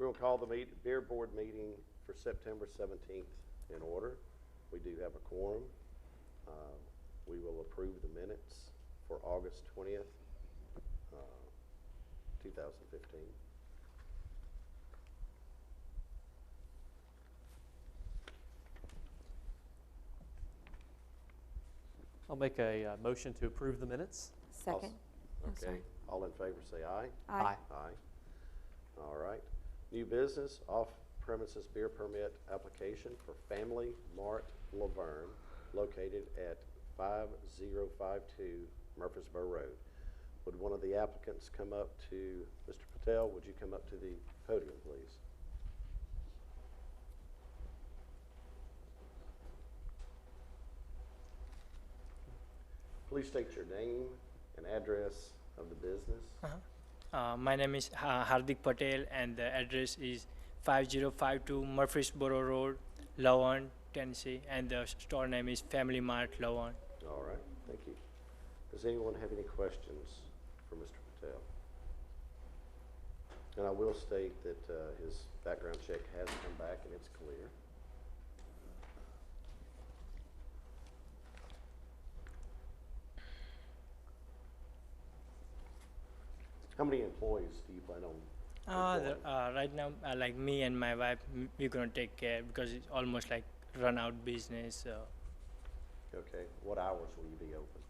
We're going to call the Beer Board meeting for September 17th in order. We do have a quorum. We will approve the minutes for August 20th, 2015. I'll make a motion to approve the minutes. Second. Okay. All in favor say aye. Aye. Aye. All right. New business, off-premises beer permit application for Family Mart Laverne, located at 5052 Murfreesboro Road. Would one of the applicants come up to, Mr. Patel, would you come up to the podium, please? Please state your name and address of the business. My name is Hardik Patel, and the address is 5052 Murfreesboro Road, Laverne, Tennessee, and the store name is Family Mart Laverne. All right, thank you. Does anyone have any questions for Mr. Patel? And I will state that his background check has come back and it's clear. How many employees do you plan on employing? Right now, like me and my wife, we're gonna take care because it's almost like run out business. Okay, what hours will you be open?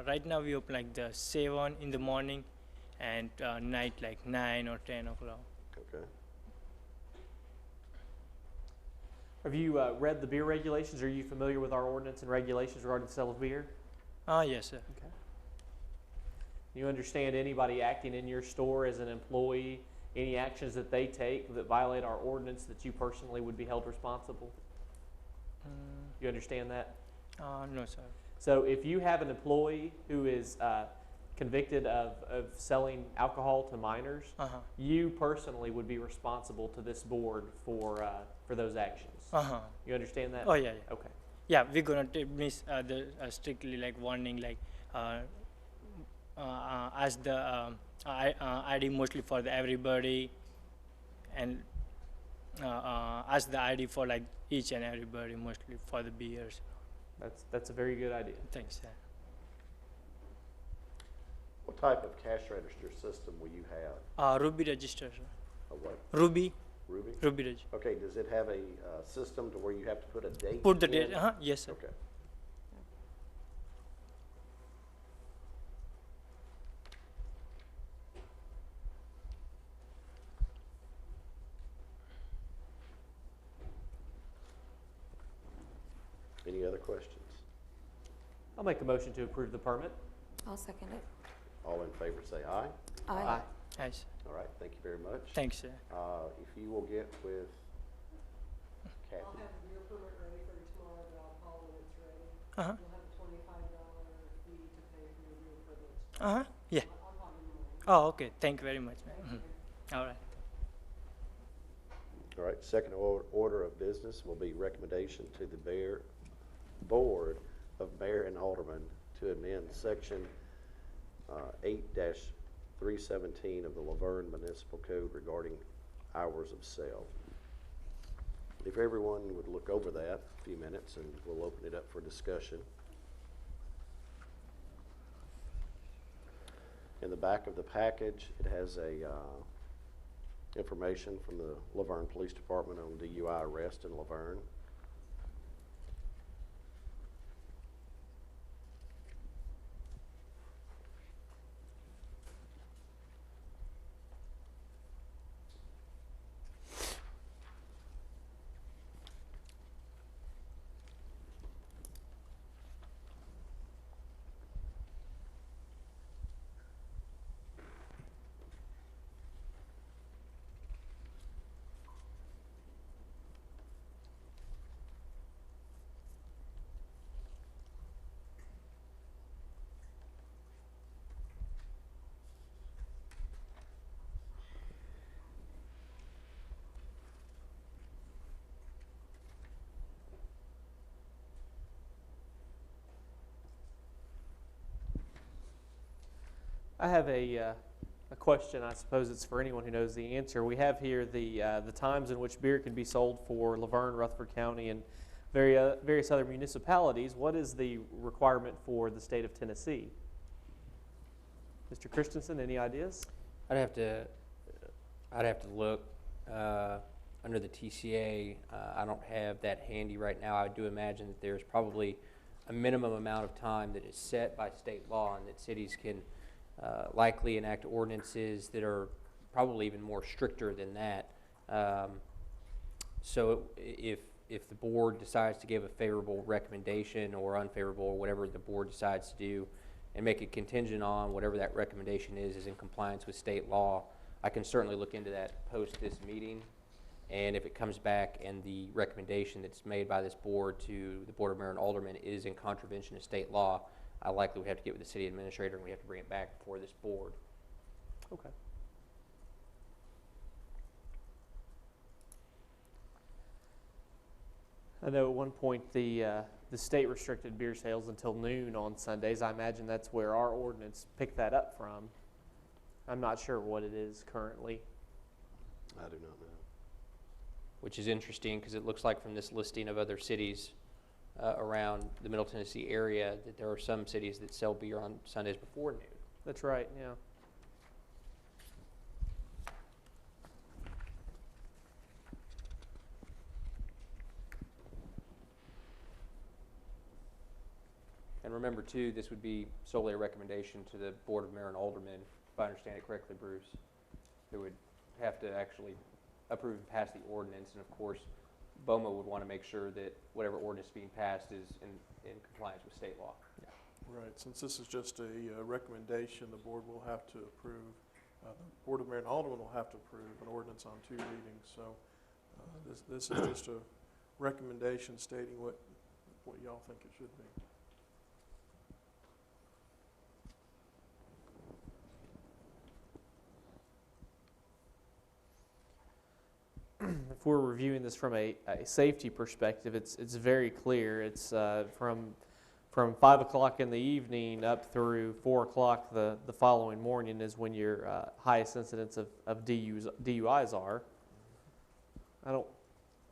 Right now we open like the 7 in the morning, and night like 9 or 10 o'clock. Okay. Have you read the beer regulations? Are you familiar with our ordinance and regulations regarding the sale of beer? Yes, sir. Okay. You understand anybody acting in your store as an employee, any actions that they take that violate our ordinance that you personally would be held responsible? You understand that? No, sir. So if you have an employee who is convicted of selling alcohol to minors, you personally would be responsible to this board for those actions. You understand that? Oh, yeah, yeah. Okay. Yeah, we're gonna miss the strictly like warning, like as the ID mostly for the everybody, and as the ID for like each and everybody, mostly for the beers. That's a very good idea. Thanks, sir. What type of cash register system will you have? Ruby register, sir. A what? Ruby Okay, register. does it have a system to where you have to put a date? Put the in? date. Yes, sir. Okay. Any other questions? I'll make a motion to approve the permit. I'll second it. All in favor say aye. Aye. Nice. All right, thank you very much. Thanks, sir. If you will get with Kathy. I'll have the beer permit ready for you tomorrow, but I'll call when it's ready. Uh-huh. You'll have a $25 fee to pay for your beer permits. Yeah. I'll call you tomorrow. Oh, okay. Thank you very much, man. All right. All right, second order of business will be recommendation to the Board of Mayor and Aldermen to amend section 8-317 of the Laverne Municipal Code regarding hours of sale. If everyone would look over that a few minutes, and we'll open it up for discussion. In the back of the package, it has a information from the Laverne Police Department on DUI arrest in Laverne. I have a a question. I suppose it's for anyone who knows the answer. We have here the times in which beer can be sold for Laverne, Rutherford County, and various other municipalities. What is the requirement for the state of Tennessee? Mr. Christensen, any ideas? I'd have to look under the TCA. I don't have that handy right now. I do imagine that there's probably a minimum amount of time that is set by state law, and that cities can likely enact ordinances that are probably even more stricter than that. So if the board decides to give a favorable recommendation or unfavorable, or whatever the board decides to do, and make it contingent on whatever that recommendation is in compliance with state law, I can certainly look into that post this meeting. And if it comes back and the recommendation that's made by this board to the Board of Mayor and Aldermen is in contravention of state law, I likely would have to get with the city administrator, and we have to bring it back before this board. Okay. I know at one point the state restricted beer sales until noon on Sundays. I imagine that's where our ordinance picked that up from. I'm not sure what it is currently. I do not know. Which is interesting because it looks like from this listing of other cities around the Middle Tennessee area that there are some cities that sell beer on Sundays before noon. That's right, yeah. And remember too, this would be solely a recommendation to the Board of Mayor and Aldermen, if I understand it correctly, Bruce, who would have to actually approve and pass the ordinance. And of course, BOMA would want to make sure that whatever ordinance is being passed is in compliance with state law. Right, since this is just a recommendation, the board will have to approve, the Board of Mayor and Aldermen will have to approve an ordinance on 2 readings. So this is just a recommendation stating what y'all think it should be. If we're reviewing this from a safety perspective, it's very clear. It's from 5 o'clock in the evening up through 4 o'clock the following morning is when your highest incidence of DUIs are. I don't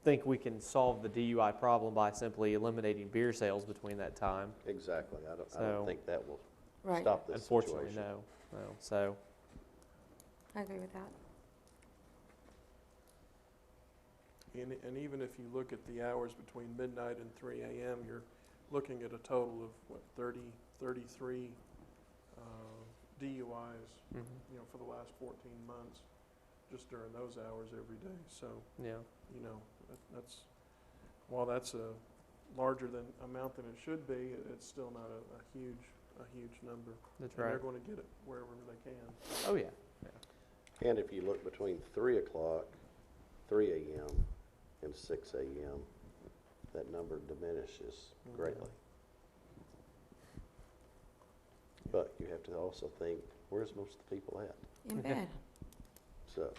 think we can solve the DUI problem by simply eliminating beer sales between that time. Exactly. I don't So- think that will Right. stop this Unfortunately, situation. no. So I agree with that. And even if you look at the hours between midnight and 3 a.m., you're looking at a total of, 33 DUIs, for the last 14 months, just during those hours every day. So, yeah. that's, while that's a larger amount than it should be, it's still not a huge number. That's And right. they're going to get it wherever they can. Oh yeah. And if you look between 3 o'clock, 3 a.m., and 6 a.m., that number diminishes greatly. But you have to also think, where's most of the people at? In bed. So,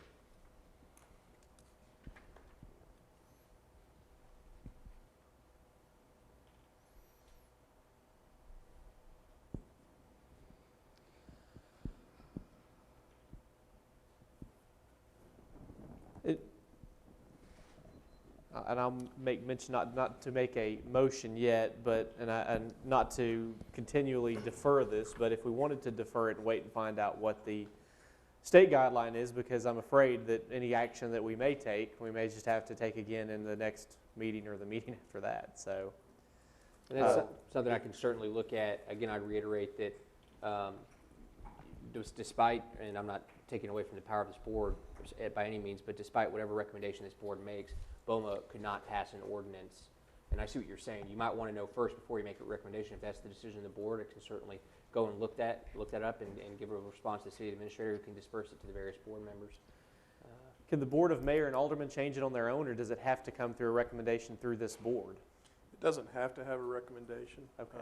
and I'll make mention not to make a motion yet, but and not to continually defer this, but if we wanted to defer it and wait and find out what the state guideline is, because I'm afraid that any action that we may take, we may just have to take again in the next meeting or the meeting after that. So, And that's something I can certainly look at. Again, I reiterate that despite, and I'm not taking away from the power of this board by any means, but despite whatever recommendation this board makes, BOMA could not pass an ordinance. And I see what you're saying. You might want to know first before you make a recommendation. If that's the decision of the board, it can certainly go and look that up and give a response to the city administrator, who can disperse it to the various board members. can the Board of Mayor and Aldermen change it on their own, or does it have to come through a recommendation through this board? It doesn't have to have a recommendation. Okay.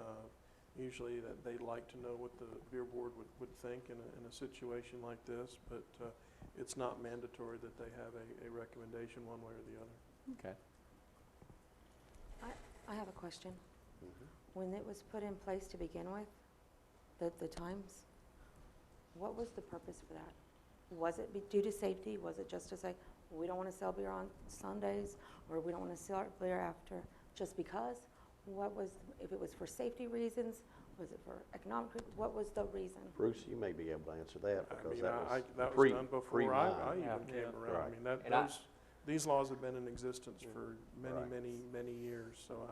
Usually they'd like to know what the beer board would think in a situation like this, but it's not mandatory that they have a recommendation one way or the other. Okay. I have a question. mhm. When it was put in place to begin with, the times, what was the purpose for that? Was it due to safety? Was it just to say, we don't want to sell beer on Sundays, or we don't want to sell beer after, just because? What was, if it was for safety reasons, was it for economic, what was the reason? Bruce, you may be able to answer that, I because mean, that was that was done before I pre-mine. even Yeah. came around. I Right. mean, that, And I- those, these laws have been in existence for many, Right. many years, so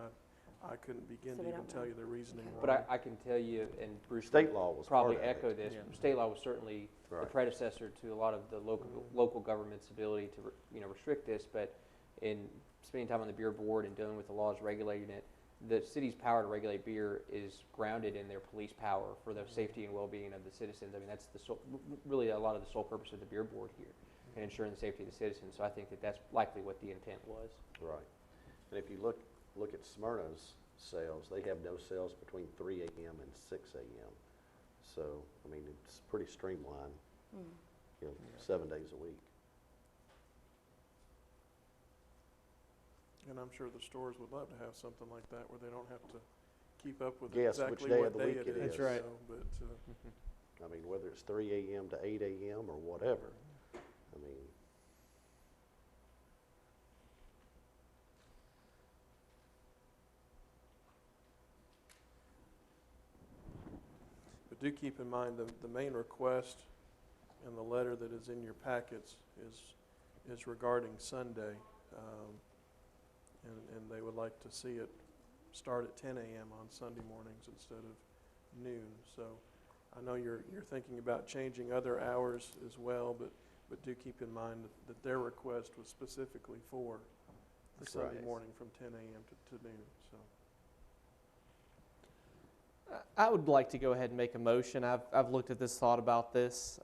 I couldn't begin So to we even don't tell know. you the reasoning Okay. why. But I can tell you, and Bruce State would law was probably part of it. echo this, Yeah. state law was certainly the Right. predecessor to a lot of the local government's ability to, restrict this, but in spending time on the beer board and dealing with the laws regulating it, the city's power to regulate beer is grounded in their police power for the safety and well-being of the citizens. I mean, that's really a lot of the sole purpose of the beer board here, and ensuring the safety of the citizens. So I think that that's likely what the intent was. Right. And if you look at Smyrna's sales, they have no sales between 3 a.m. and 6 a.m. So, I mean, it's pretty streamlined, Mm. 7 days a week. And I'm sure the stores would love to have something like that where they don't have to keep up with Guess which exactly day what of the day week it it is. is. That's right. So, but, I mean, whether it's 3 a.m. to 8 a.m. or whatever. I mean, But do keep in mind, the main request in the letter that is in your packets is regarding Sunday. And they would like to see it start at 10 a.m. on Sunday mornings instead of noon. So I know you're thinking about changing other hours as well, but do keep in mind that their request was specifically for the Sunday Right. morning from 10 a.m. to noon, so. I would like to go ahead and make a motion. I've looked at this, thought about this.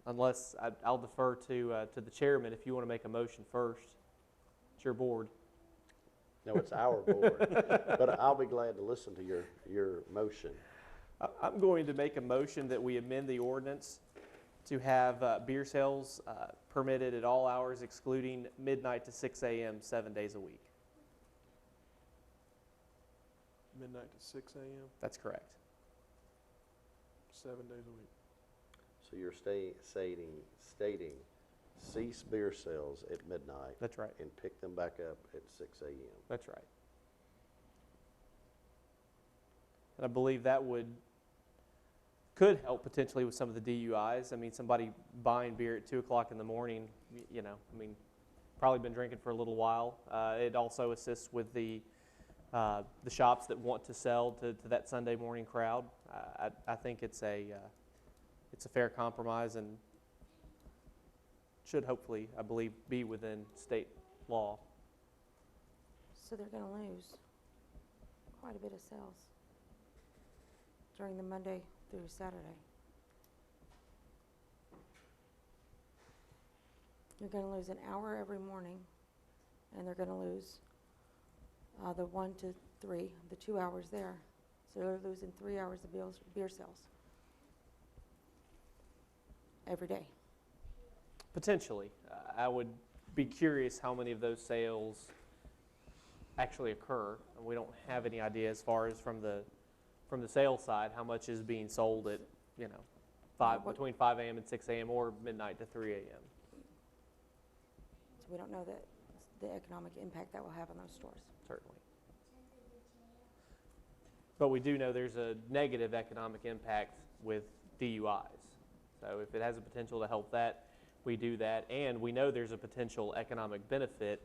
Unless I'll defer to the chairman if you want to make a motion first. It's your board. no, it's our board. But I'll be glad to listen to your motion. I'm going to make a motion that we amend the ordinance to have beer sales permitted at all hours excluding midnight to 6 a.m. 7 days a week. Midnight to 6 a.m., That's correct. 7 days a week. So you're stating cease beer sales at midnight That's right. and pick them back up at 6 a.m. That's right. And I believe that could help potentially with some of the DUIs. I mean, somebody buying beer at 2 o'clock in the morning, probably been drinking for a little while. It also assists with the shops that want to sell to that Sunday morning crowd. I think it's a fair compromise and should hopefully, I believe, be within state law. So they're going to lose quite a bit of sales during the Monday through Saturday. You're going to lose an hour every morning, and they're going to lose the 1 to 3, the 2 hours there. So they're losing 3 hours of beer sales every day. Potentially. I would be curious how many of those sales actually occur. And we don't have any idea as far as from the sales side how much is being sold at, between 5 a.m. and 6 a.m. or midnight to 3 a.m. So we don't know the economic impact that will have on those stores. Certainly. But we do know there's a negative economic impact with DUIs. So if it has a potential to help that, we do that. And we know there's a potential economic benefit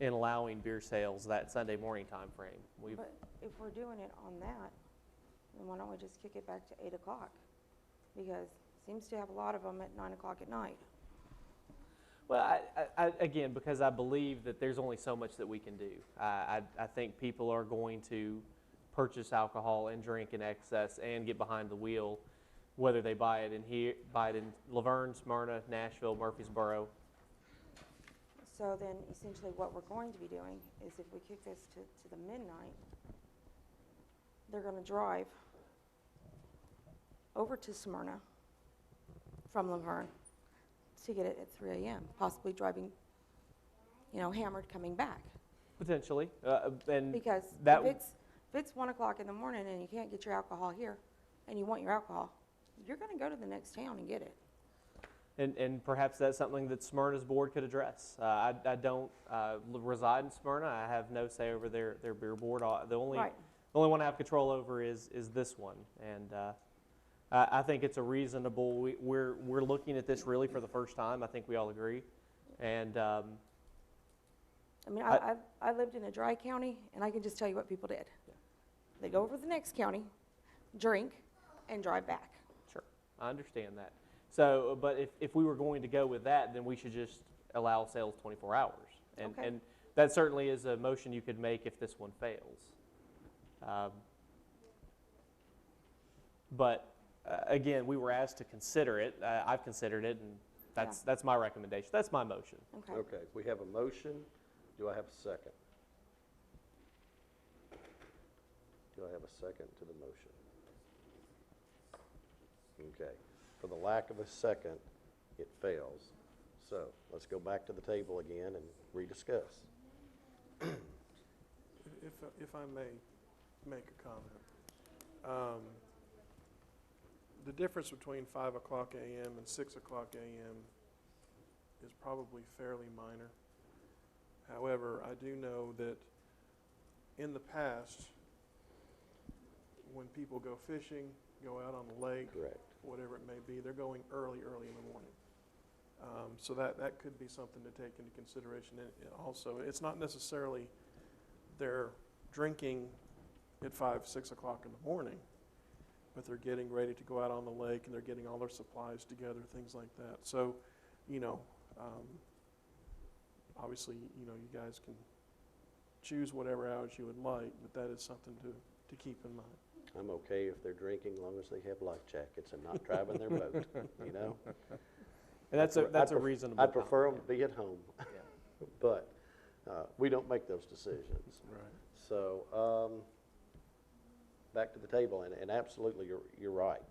in allowing beer sales that Sunday morning time frame. But if we're doing it on that, then why don't we just kick it back to 8 o'clock? Because it seems to have a lot of them at 9 o'clock at night. Well, again, because I believe that there's only so much that we can do. I think people are going to purchase alcohol and drink in excess and get behind the wheel, whether they buy it in Laverne, Smyrna, Nashville, Murfreesboro. So then essentially what we're going to be doing is if we kick this to the midnight, they're going to drive over to Smyrna from Laverne to get it at 3 a.m., possibly driving, hammered coming back. Potentially. And Because that if it's 1 o'clock in the morning and you can't get your alcohol here and you want your alcohol, you're going to go to the next town and get it. And perhaps that's something that Smyrna's board could address. I don't reside in Smyrna. I have no say over their beer board. The only Right. one I have control over is this one. And I think it's a reasonable. We're looking at this really for the first time. I think we all agree. And I mean, I lived in a dry county, and I can just tell you what people did. They go over to the next county, drink, and drive back. sure, I understand that. So, but if we were going to go with that, then we should just allow sales 24 hours. Okay. And that certainly is a motion you could make if this one fails. But again, we were asked to consider it. I've considered it, and that's my recommendation. That's my motion. Okay. Okay, we have a motion. Do I have a second? Do I have a second to the motion? Okay. For the lack of a second, it fails. So let's go back to the table again and rediscuss. If I may make a comment. The difference between 5 o'clock a.m. and 6 o'clock a.m. is probably fairly minor. However, I do know that in the past, when people go fishing, go out on the lake, Correct. whatever it may be, they're going early in the morning. So that could be something to take into consideration. And also, it's not necessarily they're drinking at 5, 6 o'clock in the morning, but they're getting ready to go out on the lake and they're getting all their supplies together, things like that. So, obviously, you guys can choose whatever hours you would like, but that is something to keep in mind. I'm okay if they're drinking, as long as they have life jackets and not driving their boat, And that's a reasonable. I'd prefer them to be at home, but we don't make those decisions. Right. So back to the table, and absolutely, you're right.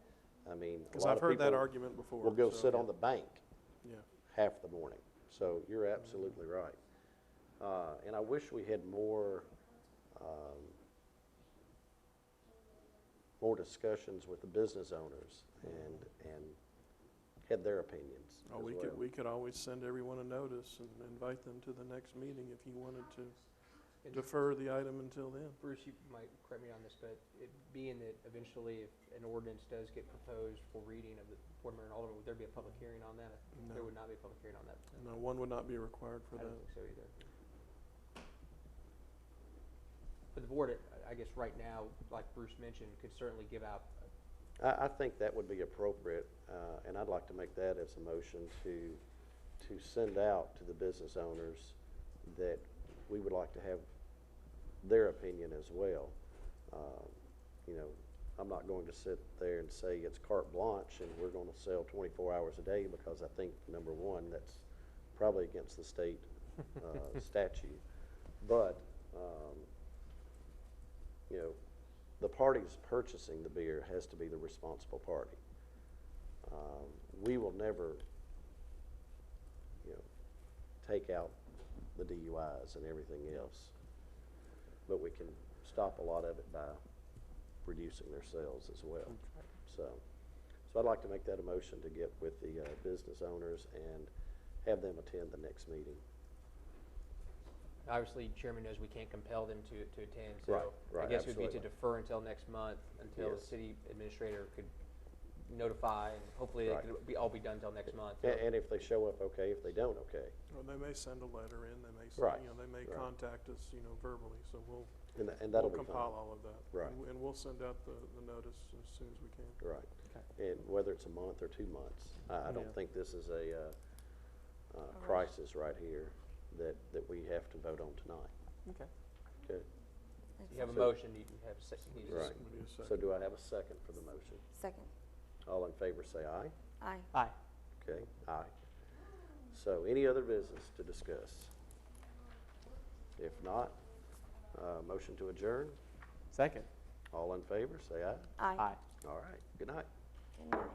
I mean, a Because lot I've of heard that people argument before. will go so- sit on the bank Yeah. half the morning. So you're absolutely right. And I wish we had more discussions with the business owners and had their opinions Oh, as we well. could always send everyone a notice and invite them to the next meeting if you wanted to defer the item until then. Bruce, you might correct me on this, but it being that eventually if an ordinance does get proposed for reading of the Board of Mayor and Alderman, would there be a public hearing on that? No. There would not be a public hearing on that. No, one would not be required for I that. don't think so either. But the board, I guess right now, like Bruce mentioned, could certainly give out, I think that would be appropriate, and I'd like to make that as a motion to send out to the business owners that we would like to have their opinion as well. I'm not going to sit there and say it's carte blanche and we're going to sell 24 hours a day, because I think, number one, that's probably against the state statute. But, the parties purchasing the beer has to be the responsible party. We will never, take out the DUIs and everything else, but we can stop a lot of it by reducing their sales as well. So I'd like to make that a motion to get with the business owners and have them attend the next meeting. obviously, Chairman knows we can't compel them to attend, so Right, I guess it would be to absolutely. defer until next month, until the Yes. city administrator could notify, and hopefully it Right. could all be done till next month. And if they show up okay, if they don't, okay. Or they may send a letter in, they may, Right, they may right. contact us, verbally, so we'll And that'll be compile fine. all of that. Right. And we'll send out the notice as soon as we can. Right. And whether it's a month or 2 months, I don't Yeah. think this is a crisis right here that we have to vote on tonight. Okay. Okay. You have a So- motion, you have a second. Right. Somebody a second. So do I have a second for the motion? Second. All in favor say aye. Aye. Aye. Okay, aye. So any other business to discuss? If not, motion to adjourn. Second. All in favor say aye. Aye. Aye. All right, good night. Good night.